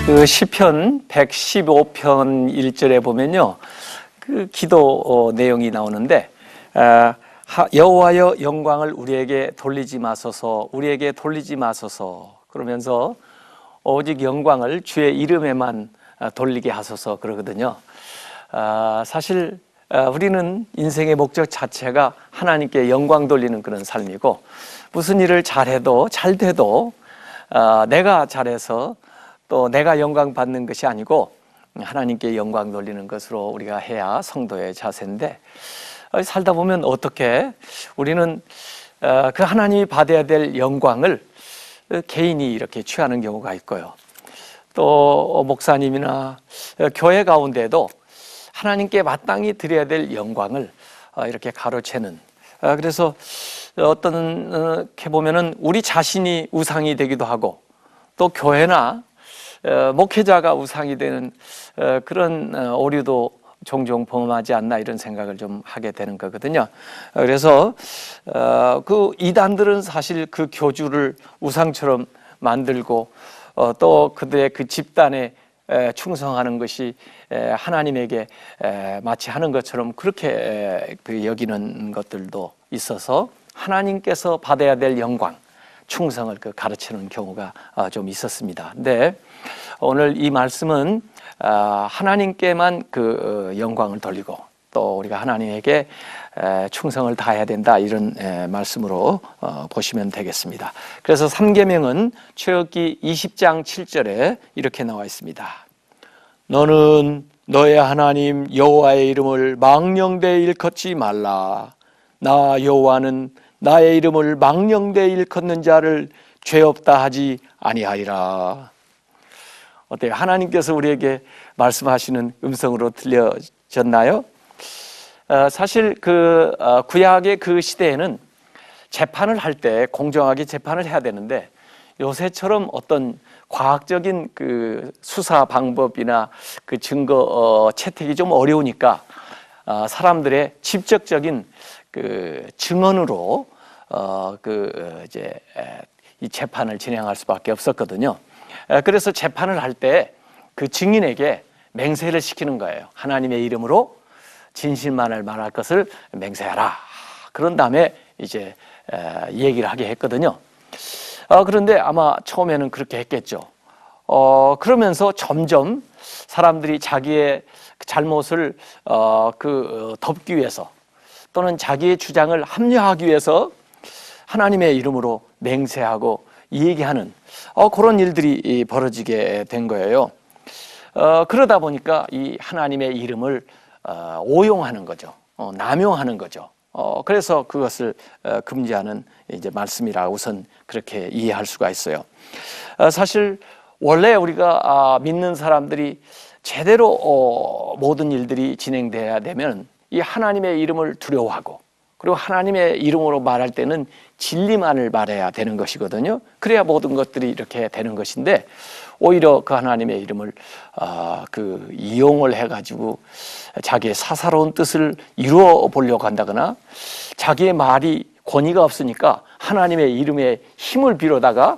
그 시편 115편 1절에 보면요, 그 기도 내용이 나오는데, 여호와여 영광을 우리에게 돌리지 마소서, 우리에게 돌리지 마소서, 그러면서 오직 영광을 주의 이름에만 돌리게 하소서 그러거든요. 사실 우리는 인생의 목적 자체가 하나님께 영광 돌리는 그런 삶이고, 무슨 일을 잘해도 잘 돼도 내가 잘해서 또 내가 영광 받는 것이 아니고 하나님께 영광 돌리는 것으로 우리가 해야 성도의 자세인데, 살다 보면 어떻게 우리는 그 하나님이 받아야 될 영광을 개인이 이렇게 취하는 경우가 있고요, 또 목사님이나 교회 가운데도 하나님께 마땅히 드려야 될 영광을 이렇게 가로채는, 그래서 어떻게 보면은 우리 자신이 우상이 되기도 하고, 또 교회나 목회자가 우상이 되는 그런 오류도 종종 범하지 않나, 이런 생각을 좀 하게 되는 거거든요. 그래서 그 이단들은 사실 그 교주를 우상처럼 만들고, 또 그들의 그 집단에 충성하는 것이 하나님에게 마치 하는 것처럼 그렇게 여기는 것들도 있어서 하나님께서 받아야 될 영광, 충성을 가르치는 경우가 좀 있었습니다. 근데 오늘 이 말씀은 하나님께만 그 영광을 돌리고, 또 우리가 하나님에게 충성을 다해야 된다, 이런 말씀으로 보시면 되겠습니다. 그래서 3계명은 출애굽기 20장 7절에 이렇게 나와 있습니다. 너는 너의 하나님 여호와의 이름을 망령되이 일컫지 말라. 나 여호와는 나의 이름을 망령되이 일컫는 자를 죄 없다 하지 아니하리라. 어때요? 하나님께서 우리에게 말씀하시는 음성으로 들려졌나요? 사실 그 구약의 그 시대에는 재판을 할 때 공정하게 재판을 해야 되는데, 요새처럼 어떤 과학적인 그 수사 방법이나 그 증거 채택이 좀 어려우니까 사람들의 직접적인 그 증언으로 이제 이 재판을 진행할 수밖에 없었거든요. 그래서 재판을 할 때 그 증인에게 맹세를 시키는 거예요. 하나님의 이름으로 진실만을 말할 것을 맹세하라. 그런 다음에 이제 얘기를 하게 했거든요. 그런데 아마 처음에는 그렇게 했겠죠. 그러면서 점점 사람들이 자기의 잘못을 덮기 위해서, 또는 자기의 주장을 합리화하기 위해서 하나님의 이름으로 맹세하고 얘기하는 그런 일들이 벌어지게 된 거예요. 그러다 보니까 이 하나님의 이름을 오용하는 거죠. 남용하는 거죠. 그래서 그것을 금지하는 이제 말씀이라 우선 그렇게 이해할 수가 있어요. 사실 원래 우리가 믿는 사람들이 제대로 모든 일들이 진행돼야 되면 이 하나님의 이름을 두려워하고, 그리고 하나님의 이름으로 말할 때는 진리만을 말해야 되는 것이거든요. 그래야 모든 것들이 이렇게 되는 것인데, 오히려 그 하나님의 이름을 이용을 해가지고 자기의 사사로운 뜻을 이루어 보려고 한다거나, 자기의 말이 권위가 없으니까 하나님의 이름에 힘을 빌어다가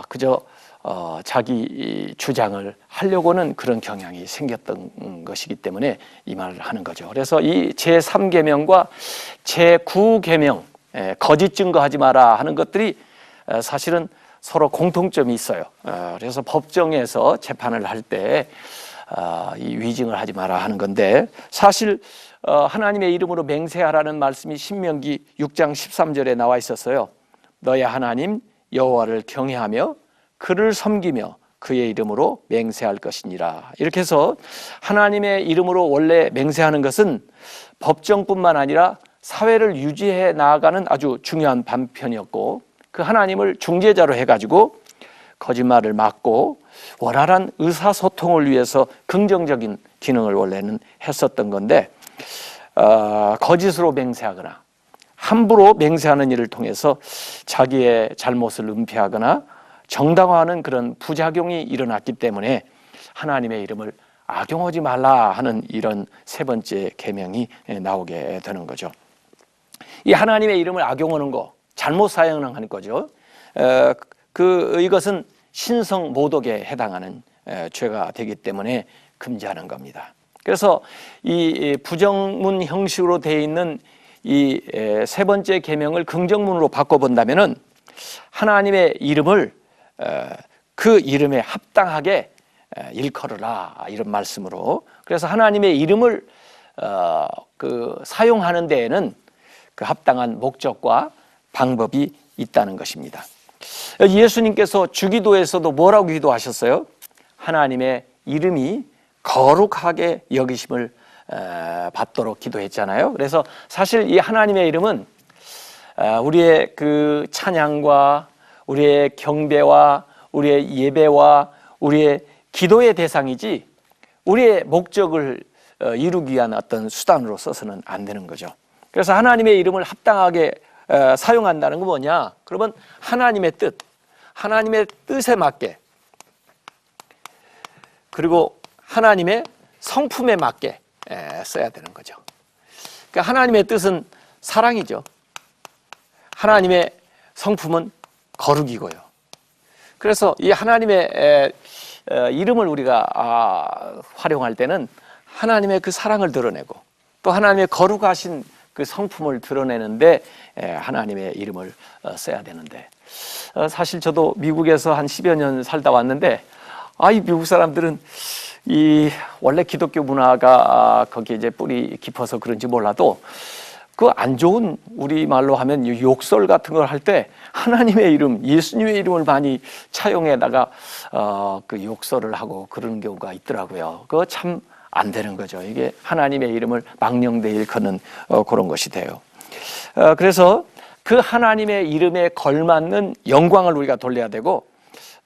그저 자기 주장을 하려고는 그런 경향이 생겼던 것이기 때문에 이 말을 하는 거죠. 그래서 이 제3계명과 제9계명, 거짓 증거하지 마라 하는 것들이 사실은 서로 공통점이 있어요. 그래서 법정에서 재판을 할 때 이 위증을 하지 마라 하는 건데, 사실 하나님의 이름으로 맹세하라는 말씀이 신명기 6장 13절에 나와 있었어요. 너의 하나님 여호와를 경외하며 그를 섬기며 그의 이름으로 맹세할 것이니라. 이렇게 해서 하나님의 이름으로 원래 맹세하는 것은 법정뿐만 아니라 사회를 유지해 나아가는 아주 중요한 반편이었고, 그 하나님을 중재자로 해가지고 거짓말을 막고 원활한 의사소통을 위해서 긍정적인 기능을 원래는 했었던 건데, 거짓으로 맹세하거나 함부로 맹세하는 일을 통해서 자기의 잘못을 은폐하거나 정당화하는 그런 부작용이 일어났기 때문에 하나님의 이름을 악용하지 말라 하는 이런 세 번째 계명이 나오게 되는 거죠. 이 하나님의 이름을 악용하는 거, 잘못 사용하는 거죠. 이것은 신성 모독에 해당하는 죄가 되기 때문에 금지하는 겁니다. 그래서 이 부정문 형식으로 되어 있는 이 세 번째 계명을 긍정문으로 바꿔본다면은 하나님의 이름을 그 이름에 합당하게 일컬으라, 이런 말씀으로. 그래서 하나님의 이름을 사용하는 데에는 그 합당한 목적과 방법이 있다는 것입니다. 예수님께서 주기도에서도 뭐라고 기도하셨어요? 하나님의 이름이 거룩하게 여기심을 받도록 기도했잖아요. 그래서 사실 이 하나님의 이름은 우리의 그 찬양과 우리의 경배와 우리의 예배와 우리의 기도의 대상이지 우리의 목적을 이루기 위한 어떤 수단으로 써서는 안 되는 거죠. 그래서 하나님의 이름을 합당하게 사용한다는 건 뭐냐? 그러면 하나님의 뜻, 하나님의 뜻에 맞게, 그리고 하나님의 성품에 맞게 써야 되는 거죠. 그러니까 하나님의 뜻은 사랑이죠. 하나님의 성품은 거룩이고요. 그래서 이 하나님의 이름을 우리가 활용할 때는 하나님의 그 사랑을 드러내고 또 하나님의 거룩하신 그 성품을 드러내는데 하나님의 이름을 써야 되는데, 사실 저도 미국에서 한 10여 년 살다 왔는데 이 미국 사람들은 이 원래 기독교 문화가 거기에 이제 뿌리 깊어서 그런지 몰라도 그 안 좋은, 우리말로 하면 욕설 같은 걸 할 때 하나님의 이름, 예수님의 이름을 많이 차용해다가 그 욕설을 하고 그러는 경우가 있더라고요. 그거 참 안 되는 거죠. 이게 하나님의 이름을 망령되이 일컫는 그런 것이 돼요. 그래서 그 하나님의 이름에 걸맞는 영광을 우리가 돌려야 되고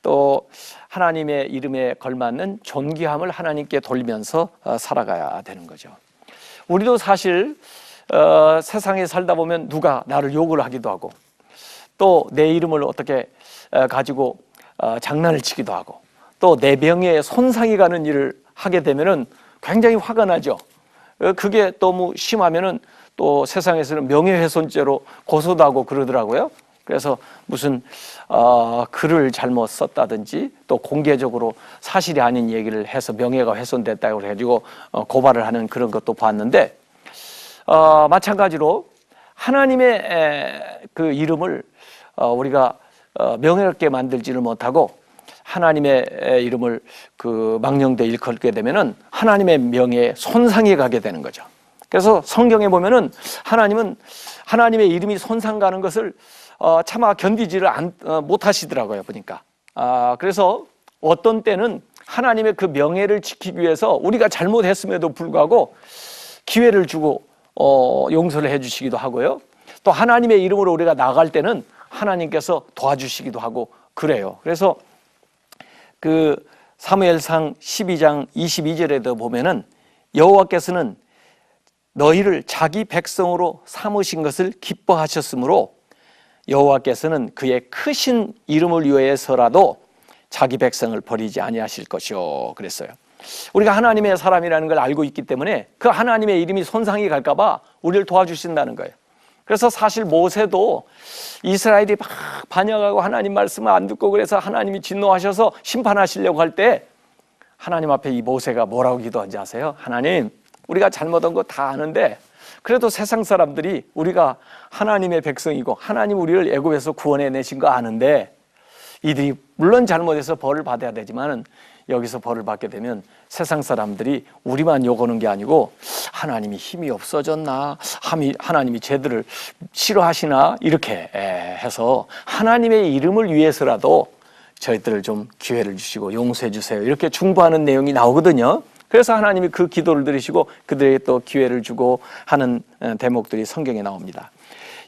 또 하나님의 이름에 걸맞는 존귀함을 하나님께 돌리면서 살아가야 되는 거죠. 우리도 사실 세상에 살다 보면 누가 나를 욕을 하기도 하고 또 내 이름을 어떻게 가지고 장난을 치기도 하고 또 내 명예에 손상이 가는 일을 하게 되면은 굉장히 화가 나죠. 그게 너무 심하면은 또 세상에서는 명예훼손죄로 고소도 하고 그러더라고요. 그래서 무슨 글을 잘못 썼다든지 또 공개적으로 사실이 아닌 얘기를 해서 명예가 훼손됐다고 해가지고 고발을 하는 그런 것도 봤는데, 마찬가지로 하나님의 그 이름을 우리가 명예롭게 만들지를 못하고 하나님의 이름을 그 망령되이 일컬게 되면은 하나님의 명예에 손상이 가게 되는 거죠. 그래서 성경에 보면은 하나님은 하나님의 이름이 손상 가는 것을 차마 견디지를 못하시더라고요, 보니까. 그래서 어떤 때는 하나님의 그 명예를 지키기 위해서 우리가 잘못했음에도 불구하고 기회를 주고 용서를 해주시기도 하고요. 또 하나님의 이름으로 우리가 나갈 때는 하나님께서 도와주시기도 하고 그래요. 그래서 그 사무엘상 12장 22절에도 보면은 여호와께서는 너희를 자기 백성으로 삼으신 것을 기뻐하셨으므로 여호와께서는 그의 크신 이름을 위해서라도 자기 백성을 버리지 아니하실 것이요, 그랬어요. 우리가 하나님의 사람이라는 걸 알고 있기 때문에 그 하나님의 이름이 손상이 갈까 봐 우리를 도와주신다는 거예요. 그래서 사실 모세도 이스라엘이 막 반역하고 하나님 말씀을 안 듣고 그래서 하나님이 진노하셔서 심판하시려고 할 때 하나님 앞에 이 모세가 뭐라고 기도한지 아세요? 하나님, 우리가 잘못한 거 다 아는데 그래도 세상 사람들이 우리가 하나님의 백성이고 하나님 우리를 애굽에서 구원해 내신 거 아는데 이들이 물론 잘못해서 벌을 받아야 되지만은 여기서 벌을 받게 되면 세상 사람들이 우리만 욕하는 게 아니고 하나님이 힘이 없어졌나, 하나님이 쟤들을 싫어하시나, 이렇게 해서 하나님의 이름을 위해서라도 저희들을 좀 기회를 주시고 용서해 주세요, 이렇게 중보하는 내용이 나오거든요. 그래서 하나님이 그 기도를 들으시고 그들에게 또 기회를 주고 하는 대목들이 성경에 나옵니다.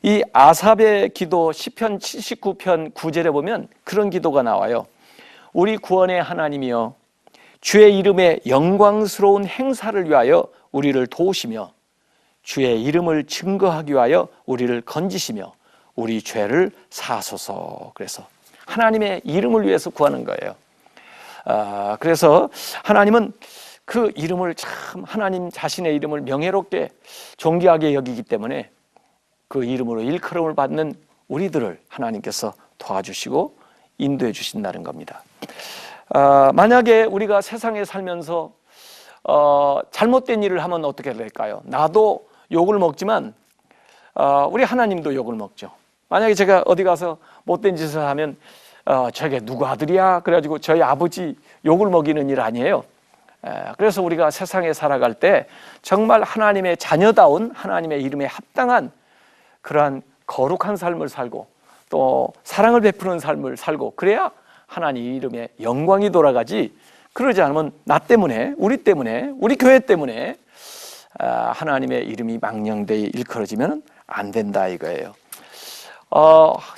이 아삽의 기도 시편 79편 9절에 보면 그런 기도가 나와요. 우리 구원의 하나님이여, 주의 이름의 영광스러운 행사를 위하여 우리를 도우시며 주의 이름을 증거하기 위하여 우리를 건지시며 우리 죄를 사하소서. 그래서 하나님의 이름을 위해서 구하는 거예요. 그래서 하나님은 그 이름을 참, 하나님 자신의 이름을 명예롭게 존귀하게 여기기 때문에 그 이름으로 일컬음을 받는 우리들을 하나님께서 도와주시고 인도해 주신다는 겁니다. 만약에 우리가 세상에 살면서 잘못된 일을 하면 어떻게 될까요? 나도 욕을 먹지만 우리 하나님도 욕을 먹죠. 만약에 제가 어디 가서 못된 짓을 하면 저게 누구 아들이야? 그래가지고 저희 아버지 욕을 먹이는 일 아니에요. 그래서 우리가 세상에 살아갈 때 정말 하나님의 자녀다운 하나님의 이름에 합당한 그러한 거룩한 삶을 살고 또 사랑을 베푸는 삶을 살고 그래야 하나님 이름에 영광이 돌아가지, 그러지 않으면 나 때문에 우리 교회 때문에 하나님의 이름이 망령되이 일컬어지면 안 된다 이거예요.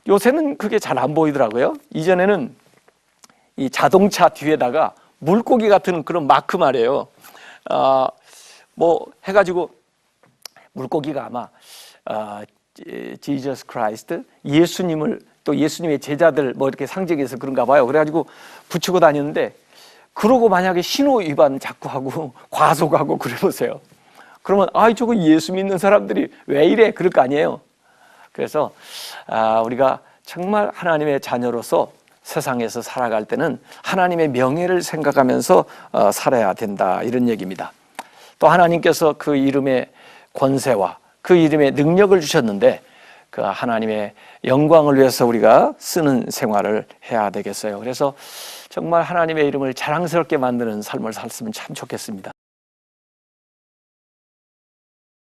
요새는 그게 잘 안 보이더라고요. 이전에는 이 자동차 뒤에다가 물고기 같은 그런 마크 말이에요. 뭐 해가지고 물고기가 아마 Jesus Christ, 예수님을 또 예수님의 제자들 뭐 이렇게 상징해서 그런가 봐요. 그래가지고 붙이고 다니는데, 그러고 만약에 신호 위반 자꾸 하고 과속하고 그래보세요. 그러면 저거 예수 믿는 사람들이 왜 이래? 그럴 거 아니에요. 그래서 우리가 정말 하나님의 자녀로서 세상에서 살아갈 때는 하나님의 명예를 생각하면서 살아야 된다, 이런 얘기입니다. 또 하나님께서 그 이름의 권세와 그 이름의 능력을 주셨는데 그 하나님의 영광을 위해서 우리가 쓰는 생활을 해야 되겠어요. 그래서 정말 하나님의 이름을 자랑스럽게 만드는 삶을 살았으면 참 좋겠습니다.